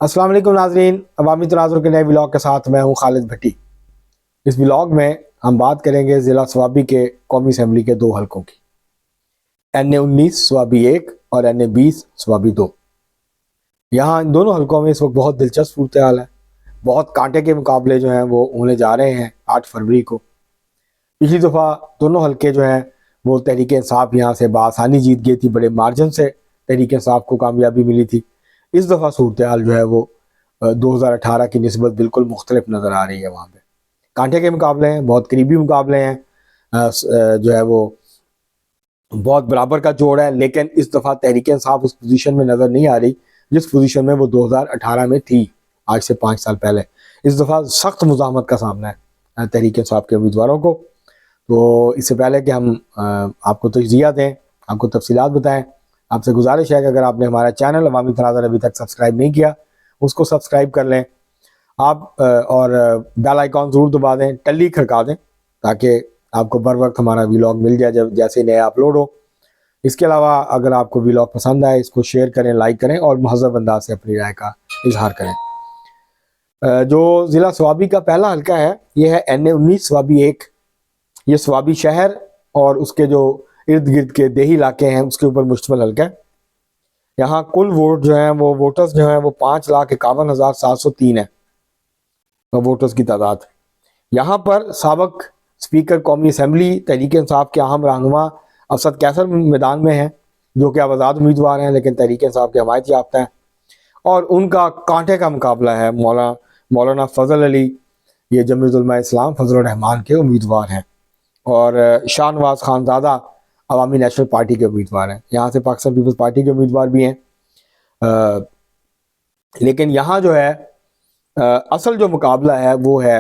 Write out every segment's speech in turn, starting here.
अस्सलाम वालेकुम नाजरीन, अवामी तनाज़ुर के नए ब्लॉग के साथ मैं हूं खालिद भट्टी। इस ब्लॉग में हम बात करेंगे ज़िला स्वाबी के कौमी असम्बली के दो हलकों की, NA-19 स्वाबी 1 और NA-20 स्वाबी 2। यहाँ इन दोनों हलकों में इस वक्त बहुत दिलचस्प सूरत हाल है। बहुत कांटे के मुकाबले जो हैं वो होने जा रहे हैं 8 फरवरी को। पिछली दफ़ा दोनों हलके जो हैं वो तहरीक इंसाफ यहाँ से बआसानी जीत गई थी, बड़े मार्जिन से तहरीक इंसाफ को कामयाबी मिली थी। इस दफ़ा सूरत हाल जो है वो 2018 की निस्बत बिल्कुल मुख्तलिफ नज़र आ रही है। वहाँ पे कांटे के मुकाबले हैं, बहुत करीबी मुकाबले हैं, जो है वो बहुत बराबर का जोड़ है। लेकिन इस दफ़ा तहरीक इंसाफ उस पोजीशन में नज़र नहीं आ रही जिस पोजीशन में वो 2018 में थी, आज से 5 साल पहले। इस दफ़ा सख्त मुज़ाहमत का सामना है तहरीक इंसाफ के उम्मीदवारों को। तो इससे पहले कि हम आपको तजज़िया दें, आपको तफसीलात बताएं, आपसे गुजारिश है कि अगर आपने हमारा चैनल अवामी तनाज़ुर अभी तक सब्सक्राइब नहीं किया, उसको सब्सक्राइब कर लें आप, और बेल आइकॉन ज़रूर दबा दें, टल्ली खड़का दें, ताकि आपको बर वक्त हमारा व्लॉग मिल जाए जब जैसे नए अपलोड हो। इसके अलावा अगर आपको व्लॉग पसंद आए, इसको शेयर करें, लाइक करें और महज़ब अंदाज से अपनी राय का इजहार करें। जो ज़िला स्वाबी का पहला हल्का है, ये है NA-19 स्वाबी 1। ये स्वाबी शहर और उसके जो इर्द गिर्द के देही इलाके हैं उसके ऊपर मुश्तमिल हल्का है। यहाँ कुल वोट जो हैं वो वोटर्स जो हैं वो 5,51,703 है वोटर्स की तादाद। यहाँ पर साबक स्पीकर कौमी असम्बली तहरीक इंसाफ के अहम रहनुमा असद कैसर मैदान में हैं, जो कि अब आज़ाद उम्मीदवार हैं लेकिन तहरीक इंसाफ के हमायत याफ्ता हैं। और उनका कांटे का मुकाबला है मौलाना फजल अली, ये जमीयत उलमा इस्लाम फजल रहमान के उम्मीदवार हैं, और शाहनवाज खानज़ादा अवामी नेशनल पार्टी के उम्मीदवार हैं। यहाँ से पाकिस्तान पीपल्स पार्टी के उम्मीदवार भी हैं। लेकिन यहाँ जो है असल जो मुकाबला है वो है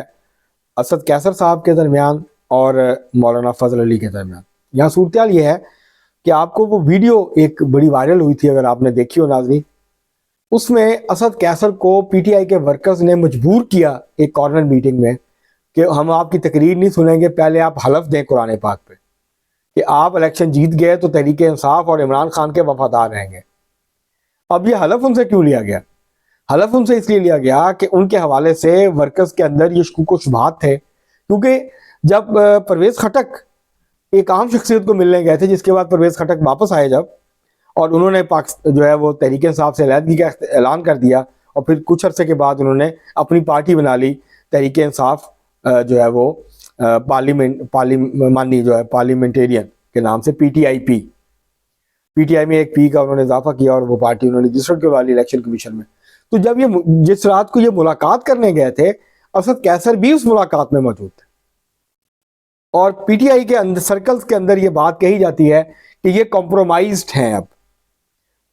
असद कैसर साहब के दरमियान और मौलाना फजल अली के दरमियान। यहाँ सूरत हाल ये है कि आपको वो वीडियो एक बड़ी वायरल हुई थी, अगर आपने देखी हो नाज़रीन, उसमें असद कैसर को PTI के वर्कर्स ने मजबूर किया एक कॉर्नर मीटिंग में कि हम आपकी तकरीर नहीं सुनेंगे, पहले आप हलफ दें कुरान पाक पे कि आप इलेक्शन जीत गए तो तहरीक इंसाफ और इमरान खान के वफादार रहेंगे। अब ये हलफ उनसे क्यों लिया गया? हलफ उनसे इसलिए लिया गया कि उनके हवाले से वर्कर्स के अंदर ये शकूक व शुबहात थे, क्योंकि जब परवेज़ खटक एक आम शख्सियत को मिलने गए थे, जिसके बाद परवेज़ खटक वापस आए जब, और उन्होंने जो है वो तहरीक इंसाफ से अलहदगी का ऐलान कर दिया, और फिर कुछ अरसे के बाद उन्होंने अपनी पार्टी बना ली तहरीक इंसाफ, जो है वो पार्लिमानी जो है पार्लियामेंटेरियन के नाम से PTI में एक पी का उन्होंने इजाफा किया और वो पार्टी उन्होंने रजिस्टर करवा ली इलेक्शन कमीशन में। तो जब ये जिस रात को ये मुलाकात करने गए थे, असद कैसर भी उस मुलाकात में मौजूद थे, और PTI के अंदर सर्कल्स के अंदर ये बात कही जाती है कि ये कॉम्प्रोमाइज्ड हैं। अब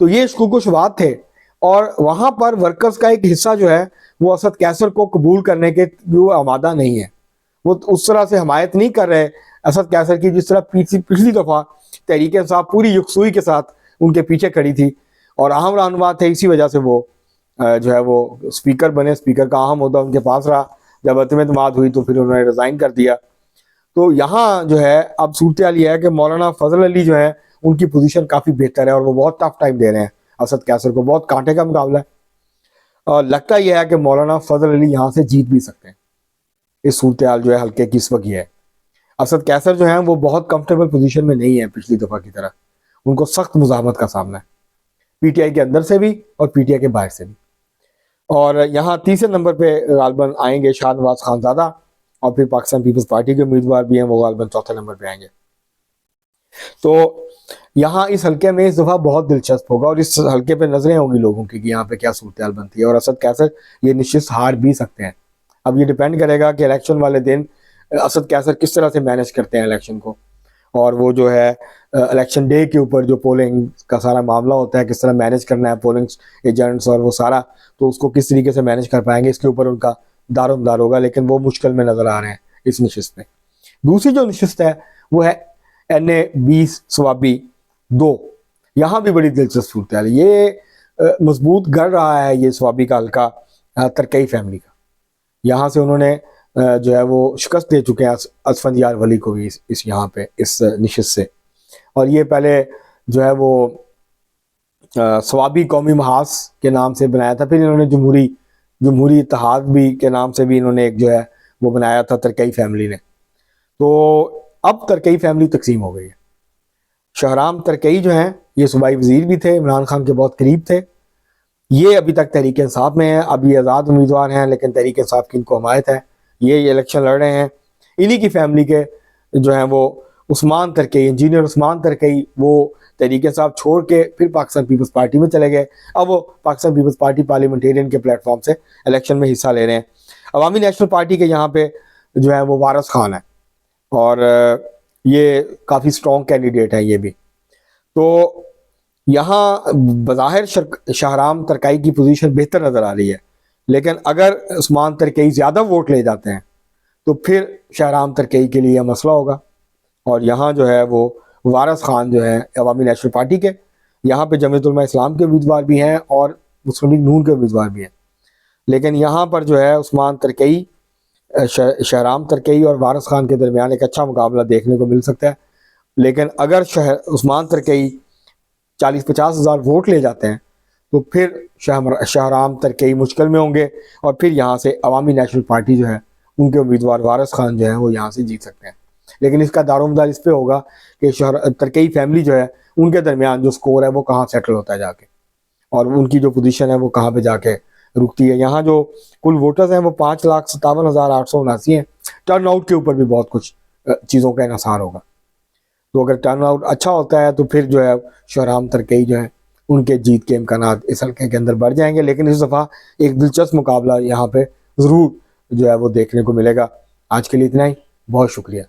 तो ये शकूक व शुबहात थे, और वहां पर वर्कर्स का एक हिस्सा जो है वो असद कैसर को कबूल करने के लिए आमादा नहीं है। वो उस तरह से हमायत नहीं कर रहे असद कैसर की जिस तरह पिछली दफ़ा तहरीक इंसाफ पूरी यकसुई के साथ उनके पीछे खड़ी थी, और अहम रहनुमा थे। इसी वजह से वो जो है वो स्पीकर बने, स्पीकर का अहम मुद्दा उनके पास रहा। जब अतम-ए-इत्तेमाद हुई तो फिर उन्होंने रिज़ाइन कर दिया। तो यहाँ जो है अब सूरत हाल ये है कि मौलाना फजल अली जो है उनकी पोजीशन काफ़ी बेहतर है, और वो बहुत टफ टाइम दे रहे हैं असद कैसर को। बहुत कांटे का मुकाबला है, और लगता यह है कि मौलाना फजल अली यहाँ से जीत भी सकते हैं। इस सूरत हाल जो है हल्के की इस वक्त ये है। असद कैसर जो है वो बहुत कंफर्टेबल पोजीशन में नहीं है पिछली दफ़ा की तरह, उनको सख्त मुज़ाहमत का सामना है PTI के अंदर से भी और PTI के बाहर से भी। और यहाँ तीसरे नंबर पे गालबन आएंगे शाहनवाज खानज़ादा, और फिर पाकिस्तान पीपल्स पार्टी के उम्मीदवार भी हैं, वो गालबन चौथे नंबर पे आएंगे। तो यहाँ इस हल्के में इस दफ़ा बहुत दिलचस्प होगा, और इस हल्के पे नजरें होंगी लोगों की कि यहाँ पे क्या सूरत हाल बनती है, और असद कैसर ये निश्चित हार भी सकते हैं। अब ये डिपेंड करेगा कि इलेक्शन वाले दिन असद कैसर किस तरह से मैनेज करते हैं इलेक्शन को, और वो जो है इलेक्शन डे के ऊपर जो पोलिंग का सारा मामला होता है, किस तरह मैनेज करना है पोलिंग एजेंट्स और वो सारा, तो उसको किस तरीके से मैनेज कर पाएंगे, इसके ऊपर उनका दारोमदार होगा। लेकिन वो मुश्किल में नज़र आ रहे हैं इस नशिस्त में। दूसरी जो नशिस्त है वो है NA-20 स्वाबी 2। यहाँ भी बड़ी दिलचस्प सूरत है। ये मजबूत गढ़ रहा है ये स्वाबी का हल्का तरकई फैमिली का। यहाँ से उन्होंने जो है वो शिकस्त दे चुके हैं असफंदियार वली को भी इस यहाँ पे इस नशिस्त से, और ये पहले जो है वो स्वाबी कौमी महास के नाम से बनाया था। फिर इन्होंने जमहूरी इत्तेहाद भी के नाम से भी इन्होंने एक जो है वो बनाया था तरकई फैमिली ने। तो अब तरकई फैमिली तकसीम हो गई है। शहराम तरकई जो हैं ये सूबाई वजीर भी थे, इमरान खान के बहुत करीब थे। ये अभी तक तहरीक इंसाफ में है, अब ये आज़ाद उम्मीदवार हैं, लेकिन तहरीक इंसाफ की इनको हमायत है। ये इलेक्शन लड़ रहे हैं। इन्हीं की फैमिली के जो हैं वो उस्मान तरकई, इंजीनियर उस्मान तरकई, वो तहरीक इंसाफ छोड़ के फिर पाकिस्तान पीपल्स पार्टी में चले गए। अब वो पाकिस्तान पीपल्स पार्टी पार्लियामेंटेरियन के प्लेटफॉर्म से इलेक्शन में हिस्सा ले रहे हैं। अवामी नेशनल पार्टी के यहाँ पे जो है वो वारिस खान है, और ये काफ़ी स्ट्रॉन्ग कैंडिडेट है ये भी। तो यहाँ बज़ाहिर शाहराम तरकई की पोजीशन बेहतर नज़र आ रही है, लेकिन अगर उस्मान तरकई ज़्यादा वोट ले जाते हैं तो फिर शाहराम तरकई के लिए मसला होगा। और यहाँ जो है वो वारिस खान जो है अवामी नेशनल पार्टी के, यहाँ पे जमीयत उलमा इस्लाम के उम्मीदवार भी हैं और मुस्लिम लीग नून के उम्मीदवार भी हैं। लेकिन यहाँ पर जो है उस्मान तरकई, शाहराम तरकई और वारिस खान के दरमियान एक अच्छा मुकाबला देखने को मिल सकता है। लेकिन अगर उस्मान तरकई 40-50 हज़ार वोट ले जाते हैं तो फिर शाहराम तरकई मुश्किल में होंगे, और फिर यहाँ से अवामी नेशनल पार्टी जो है उनके उम्मीदवार वारिस खान जो है वो यहाँ से जीत सकते हैं। लेकिन इसका दारोमदार इस पे होगा कि तरकई फैमिली जो है उनके दरमियान जो स्कोर है वो कहाँ सेटल होता है जाके, और उनकी जो पोजीशन है वो कहाँ पे जाके रुकती है। यहाँ जो कुल वोटर्स हैं वो 5,57,879 हैं। टर्न आउट के ऊपर भी बहुत कुछ चीज़ों का इन्हसार होगा। तो अगर टर्न आउट अच्छा होता है तो फिर जो है शाहराम तरकई जो है उनके जीत के इम्कानात इस हल्के के अंदर बढ़ जाएंगे। लेकिन इस दफ़ा एक दिलचस्प मुकाबला यहाँ पे ज़रूर जो है वो देखने को मिलेगा। आज के लिए इतना ही, बहुत शुक्रिया।